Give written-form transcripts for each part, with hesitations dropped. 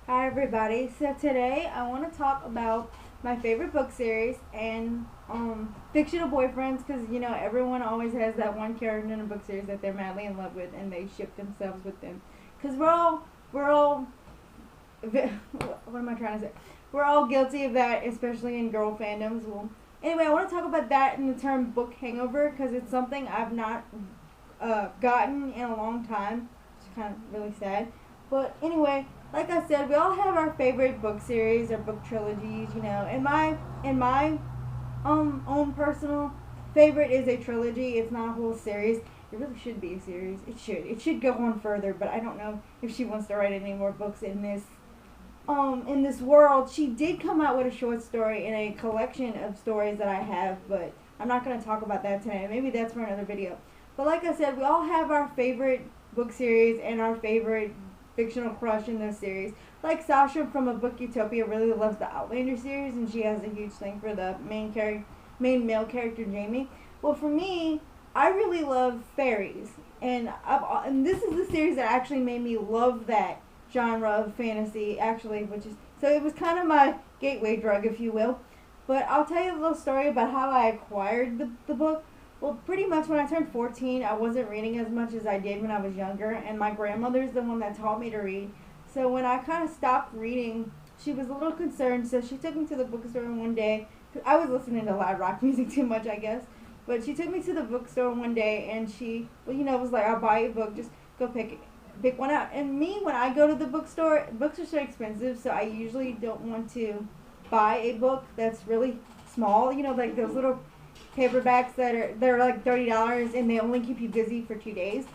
Hi everybody. So today I want to talk about my favorite book series and fictional boyfriends because everyone always has that one character in a book series that they're madly in love with and they ship themselves with them because we're all what am I trying to say? We're all guilty of that, especially in girl fandoms. Well, anyway, I want to talk about that in the term book hangover because it's something I've not gotten in a long time. It's kind of really sad. But anyway, like I said, we all have our favorite book series or book trilogies. In my own personal favorite is a trilogy. It's not a whole series. It really should be a series. It should. It should go on further. But I don't know if she wants to write any more books in this world. She did come out with a short story in a collection of stories that I have, but I'm not going to talk about that today. Maybe that's for another video. But like I said, we all have our favorite book series and our favorite fictional crush in those series. Like Sasha from A Book Utopia really loves the Outlander series, and she has a huge thing for the main male character Jamie. Well, for me, I really love Faeries, and this is the series that actually made me love that genre of fantasy. Actually, which is so it was kind of my gateway drug, if you will. But I'll tell you a little story about how I acquired the book. Well, pretty much when I turned 14, I wasn't reading as much as I did when I was younger, and my grandmother's the one that taught me to read. So when I kind of stopped reading, she was a little concerned, so she took me to the bookstore one day. I was listening to loud rock music too much, I guess. But she took me to the bookstore one day, and she, was like, I'll buy you a book, just go pick one out. And me, when I go to the bookstore, books are so expensive, so I usually don't want to buy a book that's really small, like those little paperbacks they're like $30 and they only keep you busy for 2 days.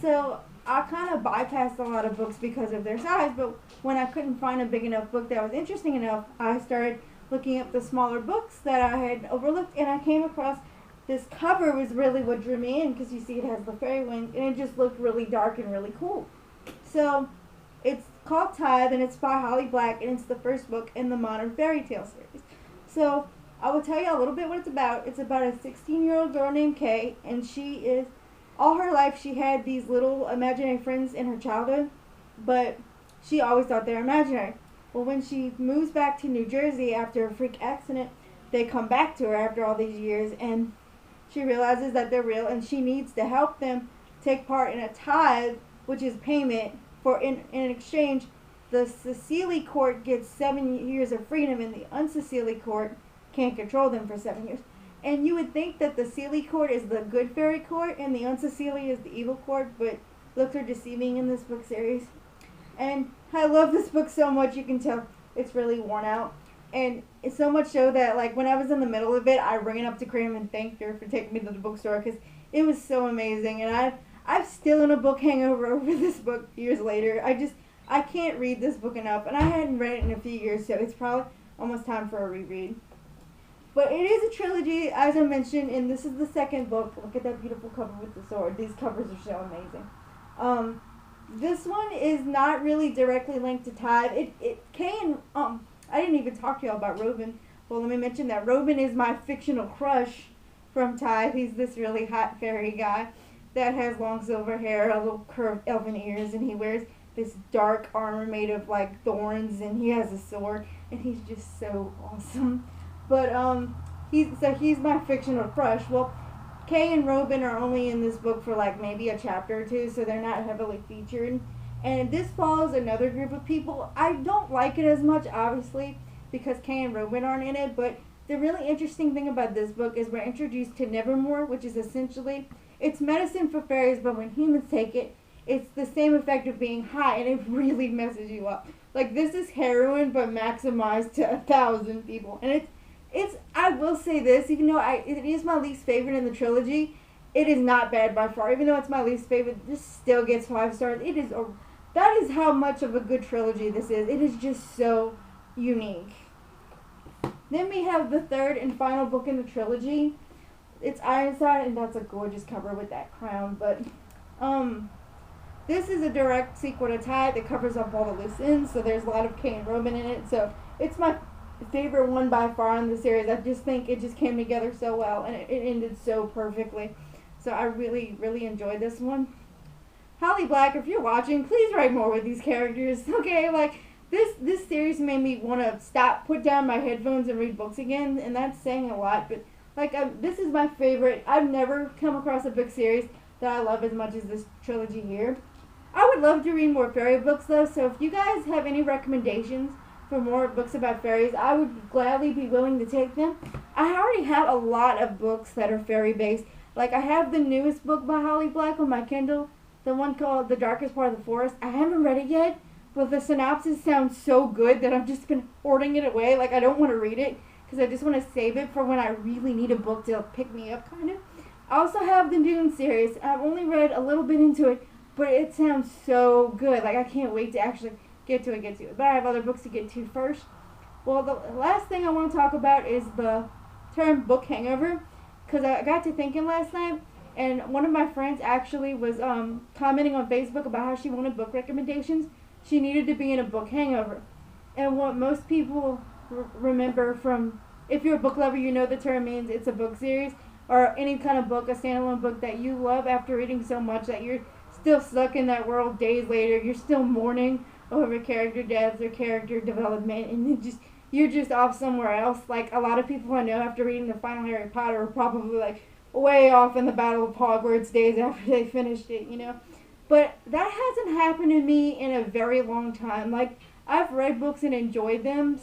So I kind of bypassed a lot of books because of their size. But when I couldn't find a big enough book that was interesting enough, I started looking up the smaller books that I had overlooked, and I came across this cover was really what drew me in because you see it has the fairy wings and it just looked really dark and really cool. So it's called Tithe and it's by Holly Black and it's the first book in the Modern Fairy Tale series. So I will tell you a little bit what it's about. It's about a 16-year-old girl named Kay, and she is, all her life, she had these little imaginary friends in her childhood, but she always thought they were imaginary. Well, when she moves back to New Jersey after a freak accident, they come back to her after all these years, and she realizes that they're real, and she needs to help them take part in a tithe, which is payment for, in exchange, the Cecily court gets 7 years of freedom, and the uncecily court can't control them for 7 years. And you would think that the Sealy court is the good fairy court and the uncecily is the evil court, but looks are deceiving in this book series. And I love this book so much, you can tell it's really worn out. And it's so much so that, like, when I was in the middle of it, I ran up to Graham and thanked her for taking me to the bookstore because it was so amazing. And I'm still in a book hangover over this book years later. I can't read this book enough, and I hadn't read it in a few years, so it's probably almost time for a reread. But it is a trilogy, as I mentioned, and this is the second book. Look at that beautiful cover with the sword. These covers are so amazing. This one is not really directly linked to Tithe. It can, I didn't even talk to y'all about Robin. Well, let me mention that Robin is my fictional crush from Tithe. He's this really hot fairy guy that has long silver hair, a little curved elven ears, and he wears this dark armor made of, like, thorns, and he has a sword, and he's just so awesome. But he's my fictional crush. Well, Kay and Robin are only in this book for like maybe a chapter or two, so they're not heavily featured. And this follows another group of people. I don't like it as much, obviously, because Kay and Robin aren't in it. But the really interesting thing about this book is we're introduced to Nevermore, which is essentially it's medicine for fairies, but when humans take it, it's the same effect of being high, and it really messes you up. Like, this is heroin, but maximized to 1,000 people, and it's. I will say this, even though it is my least favorite in the trilogy, it is not bad by far. Even though it's my least favorite, this still gets 5 stars. That is how much of a good trilogy this is. It is just so unique. Then we have the third and final book in the trilogy. It's Ironside, and that's a gorgeous cover with that crown. But this is a direct sequel to Tide that covers up all the loose ends. So there's a lot of Kay and Robin in it. So it's my favorite one by far in the series. I just think it just came together so well, and it ended so perfectly. So I really, really enjoyed this one. Holly Black, if you're watching, please write more with these characters. Okay, like, this series made me want to put down my headphones and read books again, and that's saying a lot. But like, this is my favorite. I've never come across a book series that I love as much as this trilogy here. I would love to read more fairy books though, so if you guys have any recommendations for more books about fairies, I would gladly be willing to take them. I already have a lot of books that are fairy based. Like, I have the newest book by Holly Black on my Kindle, the one called The Darkest Part of the Forest. I haven't read it yet, but the synopsis sounds so good that I've just been hoarding it away. Like, I don't want to read it because I just want to save it for when I really need a book to pick me up, kind of. I also have the Dune series. I've only read a little bit into it, but it sounds so good. Like, I can't wait to actually get to it. But I have other books to get to first. Well, the last thing I want to talk about is the term book hangover, because I got to thinking last night, and one of my friends actually was commenting on Facebook about how she wanted book recommendations. She needed to be in a book hangover. And what most people remember from, if you're a book lover, you know the term means it's a book series, or any kind of book, a standalone book that you love after reading so much that you're still stuck in that world days later. You're still mourning over character deaths or character development, and you're just off somewhere else. Like, a lot of people I know after reading the final Harry Potter are probably like way off in the Battle of Hogwarts days after they finished it, you know. But that hasn't happened to me in a very long time. Like, I've read books and enjoyed them,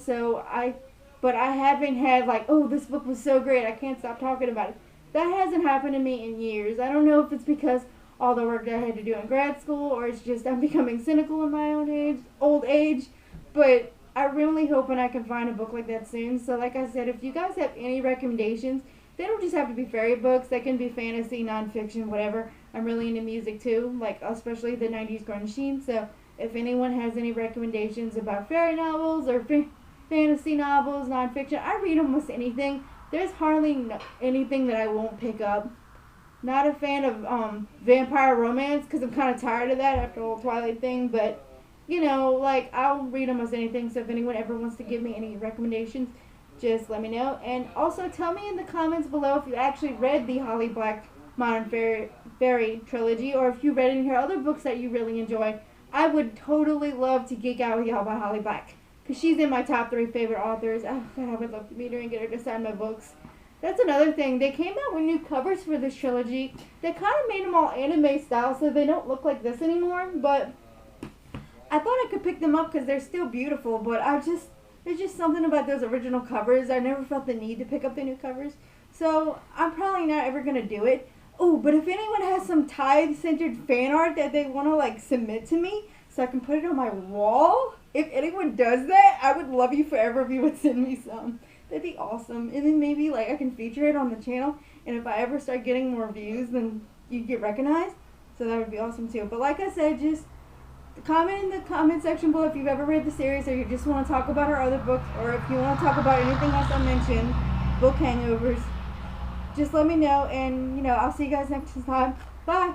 but I haven't had like, oh, this book was so great, I can't stop talking about it. That hasn't happened to me in years. I don't know if it's because all the work that I had to do in grad school, or it's just I'm becoming cynical in my old age, but I'm really hoping I can find a book like that soon. So like I said, if you guys have any recommendations, they don't just have to be fairy books. They can be fantasy, nonfiction, whatever. I'm really into music too, like especially the 90s grunge scene. So if anyone has any recommendations about fairy novels or fantasy novels, nonfiction, I read almost anything. There's hardly anything that I won't pick up. Not a fan of vampire romance because I'm kind of tired of that after the whole Twilight thing, but you know, like, I'll read almost anything. So if anyone ever wants to give me any recommendations, just let me know. And also tell me in the comments below if you actually read the Holly Black Modern Fairy trilogy, or if you read any of her other books that you really enjoy. I would totally love to geek out with y'all about Holly Black, because she's in my top 3 favorite authors. Oh God, I would love to meet her and get her to sign my books. That's another thing. They came out with new covers for this trilogy. They kind of made them all anime style, so they don't look like this anymore. But I thought I could pick them up because they're still beautiful. But there's just something about those original covers. I never felt the need to pick up the new covers. So I'm probably not ever going to do it. Oh, but if anyone has some Tide-centered fan art that they want to, like, submit to me so I can put it on my wall, if anyone does that, I would love you forever if you would send me some. That'd be awesome. And then maybe, like, I can feature it on the channel. And if I ever start getting more views, then you get recognized. So that would be awesome, too. But like I said, just comment in the comment section below if you've ever read the series, or you just want to talk about our other books, or if you want to talk about anything else I mentioned, book hangovers. Just let me know. And, you know, I'll see you guys next time. Bye.